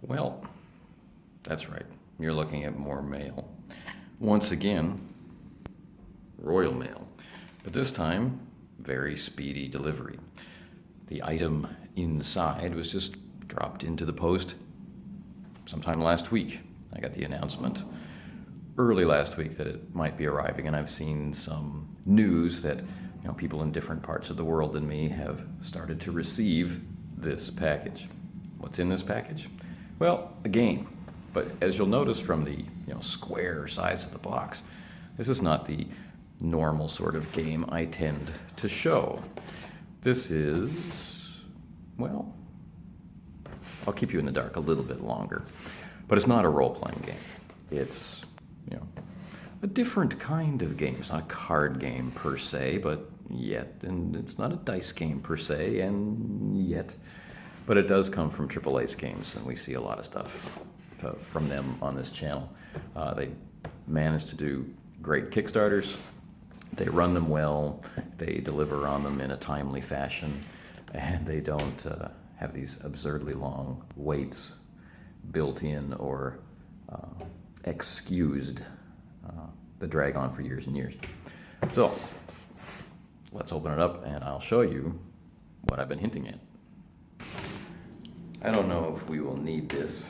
Well, that's right. You're looking at more mail. Once again, Royal Mail. But this time, very speedy delivery. The item inside was just dropped into the post sometime last week. I got the announcement early last week that it might be arriving, and I've seen some news that people in different parts of the world than me have started to receive this package. What's in this package? Well, a game. But as you'll notice from the square size of the box, this is not the normal sort of game I tend to show. This is, well, I'll keep you in the dark a little bit longer. But it's not a role-playing game. It's, a different kind of game. It's not a card game per se, but yet, and it's not a dice game per se, and yet. But it does come from Triple Ace Games, and we see a lot of stuff from them on this channel. They manage to do great Kickstarters. They run them well. They deliver on them in a timely fashion, and they don't have these absurdly long waits built in or excused that drag on for years and years. So let's open it up, and I'll show you what I've been hinting at. I don't know if we will need this,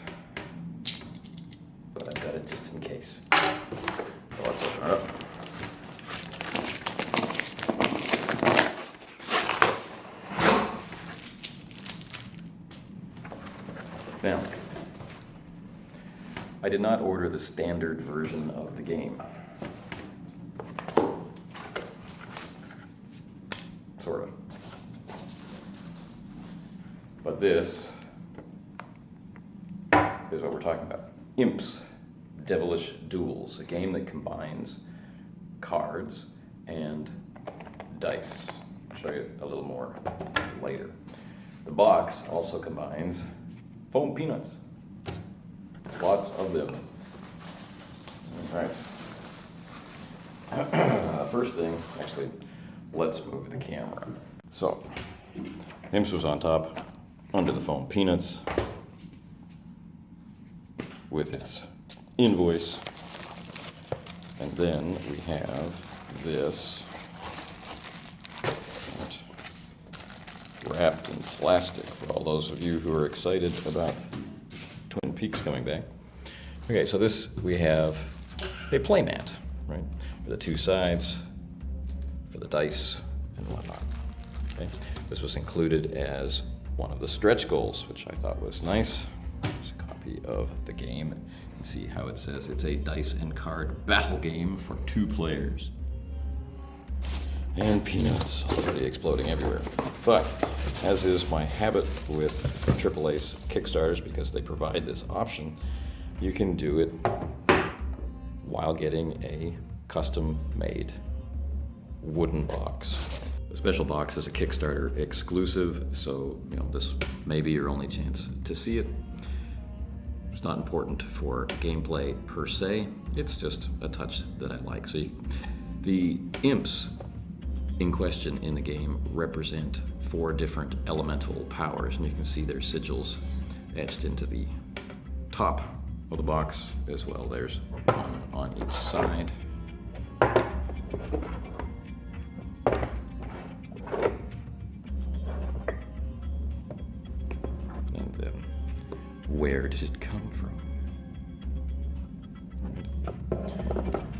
but I've got it just in case. So let's open it up. Now, I did not order the standard version of the game. Sort of. But this is what we're talking about. Imps, Devilish Duels, a game that combines cards and dice. I'll show you a little more later. The box also combines foam peanuts. Lots of them. All right. First thing, actually, let's move the camera. So, Imps was on top, under the foam peanuts, with its invoice, and then we have this wrapped in plastic for all those of you who are excited about Twin Peaks coming back. Okay, so this we have a playmat, right, for the two sides, for the dice and whatnot. Okay, this was included as one of the stretch goals, which I thought was nice. Here's a copy of the game. You can see how it says it's a dice and card battle game for 2 players. And peanuts already exploding everywhere. But, as is my habit with Triple Ace Kickstarters, because they provide this option, you can do it while getting a custom-made wooden box. The special box is a Kickstarter exclusive, so this may be your only chance to see it. It's not important for gameplay per se, it's just a touch that I like. So the Imps in question in the game represent 4 different elemental powers, and you can see their sigils etched into the top of the box as well. There's one on each side. And then, where did it come from?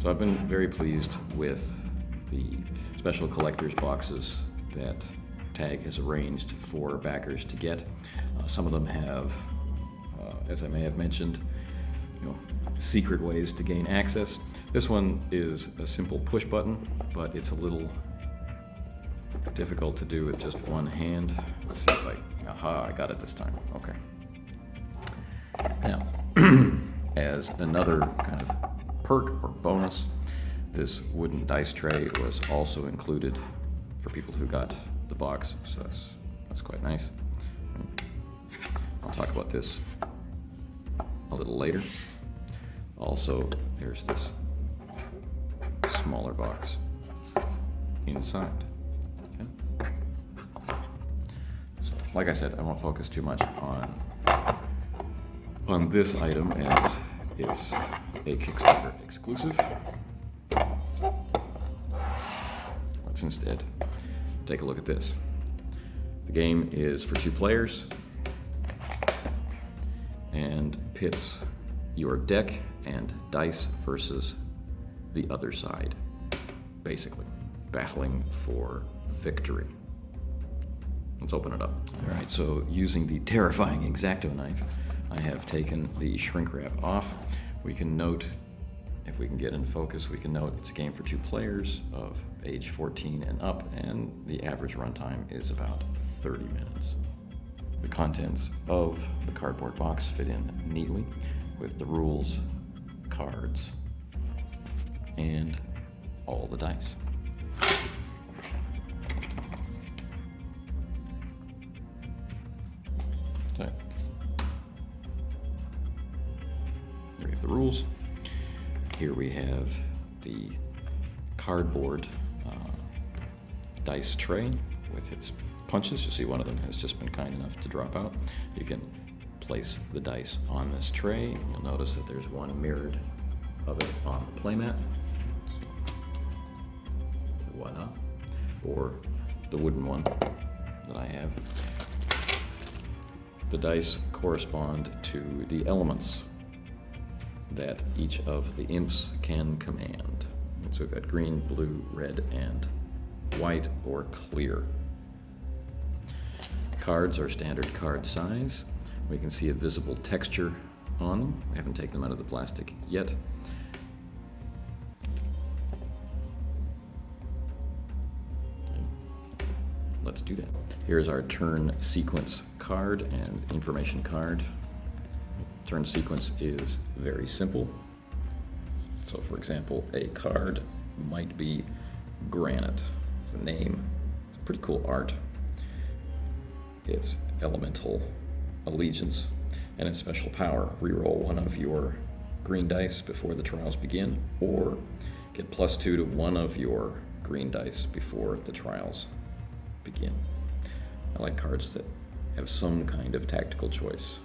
So I've been very pleased with the special collector's boxes that TAG has arranged for backers to get. Some of them have, as I may have mentioned, secret ways to gain access. This one is a simple push button, but it's a little difficult to do with just one hand. Let's see if I got it this time. Okay. Now, as another kind of perk or bonus, this wooden dice tray was also included for people who got the box, so that's quite nice. I'll talk about this a little later. Also, there's this smaller box inside. Okay. So, like I said, I won't focus too much on on this item as it's a Kickstarter exclusive. Let's instead take a look at this. The game is for 2 players and pits your deck and dice versus the other side, basically battling for victory. Let's open it up. All right, so using the terrifying X-Acto knife, I have taken the shrink wrap off. We can note, if we can get in focus, we can note it's a game for 2 players of age 14 and up, and the average runtime is about 30 minutes. The contents of the cardboard box fit in neatly with the rules, cards, and all the dice. Okay. Here we have the rules. Here we have the cardboard dice tray with its punches. You see one of them has just been kind enough to drop out. You can place the dice on this tray. You'll notice that there's one mirrored of it on the playmat. Voila. Or the wooden one that I have. The dice correspond to the elements that each of the imps can command. And so we've got green, blue, red, and white or clear. Cards are standard card size. We can see a visible texture on them. We haven't taken them out of the plastic yet. Let's do that. Here's our turn sequence card and information card. Turn sequence is very simple. So for example, a card might be Granite. It's a name. It's pretty cool art. Its elemental allegiance and its special power. Reroll one of your green dice before the trials begin, or get +2 to one of your green dice before the trials begin. I like cards that have some kind of tactical choice.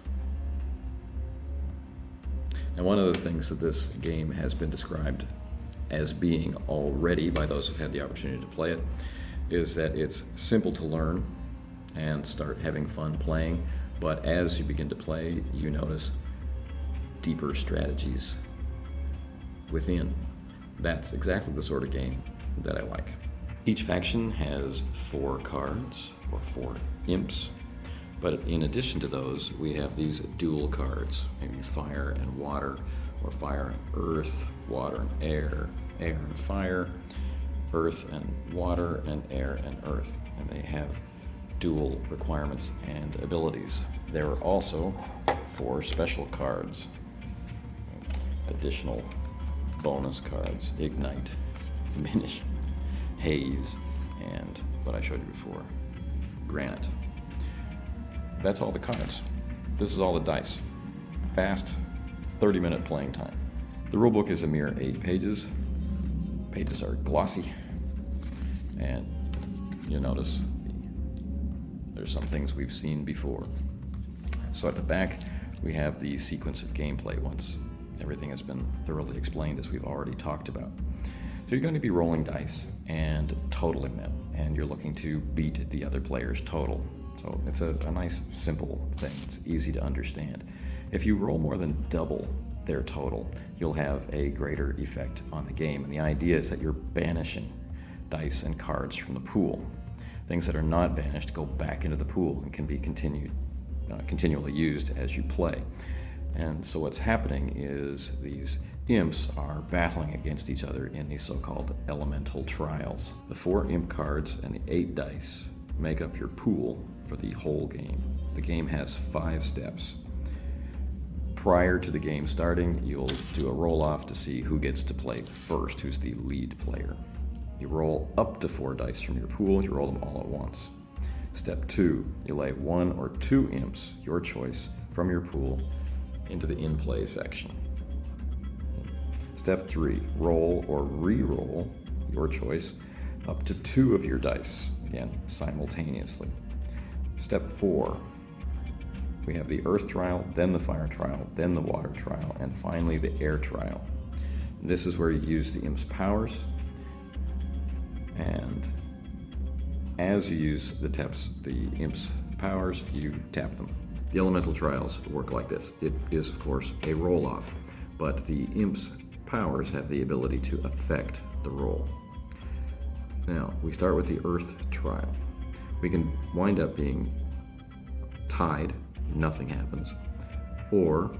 Now, one of the things that this game has been described as being already by those who've had the opportunity to play it is that it's simple to learn and start having fun playing, but as you begin to play, you notice deeper strategies within. That's exactly the sort of game that I like. Each faction has 4 cards, or 4 imps, but in addition to those, we have these dual cards, maybe fire and water, or fire and earth, water and air, air and fire, earth and water, and air and earth. And they have dual requirements and abilities. There are also 4 special cards, additional bonus cards: Ignite, Diminish, Haze, and what I showed you before, Granite. That's all the cards. This is all the dice. Fast, 30-minute playing time. The rulebook is a mere 8 pages. Pages are glossy, and you'll notice there's some things we've seen before. So at the back, we have the sequence of gameplay once everything has been thoroughly explained, as we've already talked about. So you're going to be rolling dice and totaling them, and you're looking to beat the other player's total. So it's a nice, simple thing. It's easy to understand. If you roll more than double their total, you'll have a greater effect on the game. And the idea is that you're banishing dice and cards from the pool. Things that are not banished go back into the pool and can be continually used as you play. And so what's happening is these imps are battling against each other in these so-called elemental trials. The 4 imp cards and the 8 dice make up your pool for the whole game. The game has 5 steps. Prior to the game starting, you'll do a roll-off to see who gets to play first, who's the lead player. You roll up to 4 dice from your pool, you roll them all at once. Step 2, you lay 1 or 2 imps, your choice, from your pool into the in-play section. Step 3, roll or re-roll, your choice, up to 2 of your dice, again, simultaneously. Step 4, We have the earth trial, then the fire trial, then the water trial, and finally the air trial. This is where you use the Imps' powers, and as you use the Imps' powers, you tap them. The elemental trials work like this. It is, of course, a roll-off, but the Imps' powers have the ability to affect the roll. Now, we start with the earth trial. We can wind up being tied, nothing happens, or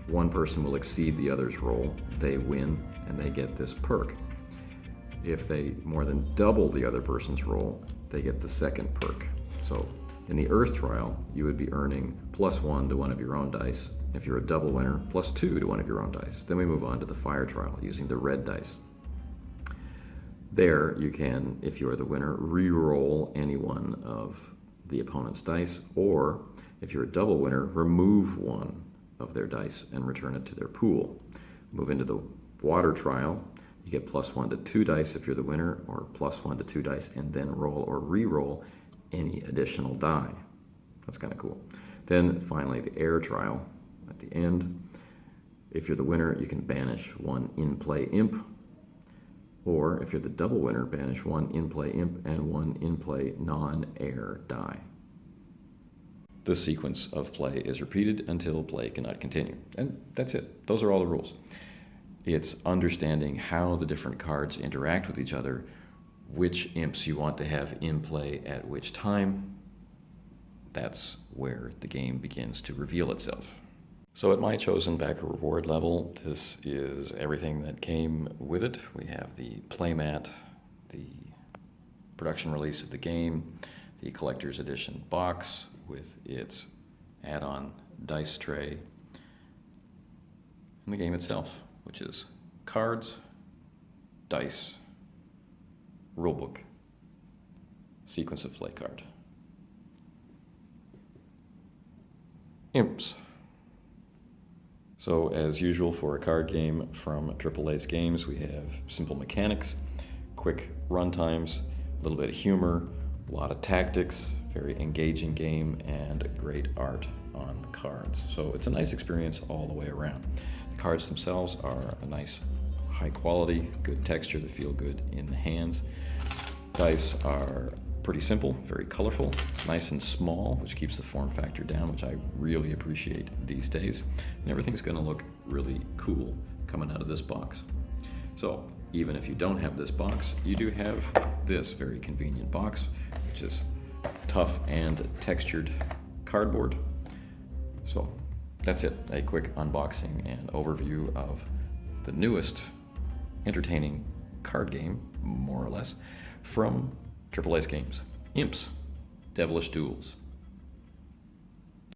one person will exceed the other's roll, they win, and they get this perk. If they more than double the other person's roll, they get the second perk. So in the earth trial, you would be earning +1 to one of your own dice. If you're a double winner, +2 to one of your own dice. Then we move on to the fire trial using the red dice. There you can, if you're the winner, re-roll any one of the opponent's dice, or if you're a double winner, remove one of their dice and return it to their pool. Move into the water trial. You get +1 to 2 dice if you're the winner, or +1 to 2 dice, and then roll or re-roll any additional die. That's kind of cool. Then finally the air trial at the end. If you're the winner, you can banish one in-play imp, or if you're the double winner, banish one in-play imp and one in-play non-air die. This sequence of play is repeated until play cannot continue. And that's it. Those are all the rules. It's understanding how the different cards interact with each other, which imps you want to have in play at which time. That's where the game begins to reveal itself. So at my chosen backer reward level, this is everything that came with it. We have the playmat, the production release of the game, the collector's edition box with its add-on dice tray, and the game itself, which is cards, dice, rulebook, sequence of play card. Imps. So as usual for a card game from AAA's games, we have simple mechanics, quick run times, a little bit of humor, a lot of tactics, very engaging game, and great art on cards. So it's a nice experience all the way around. The cards themselves are a nice high quality, good texture that feel good in the hands. Dice are pretty simple, very colorful, nice and small, which keeps the form factor down, which I really appreciate these days. And everything's going to look really cool coming out of this box. So even if you don't have this box, you do have this very convenient box, which is tough and textured cardboard. So that's it, a quick unboxing and overview of the newest entertaining card game, more or less, from AAA's games, Imps, Devilish Duels.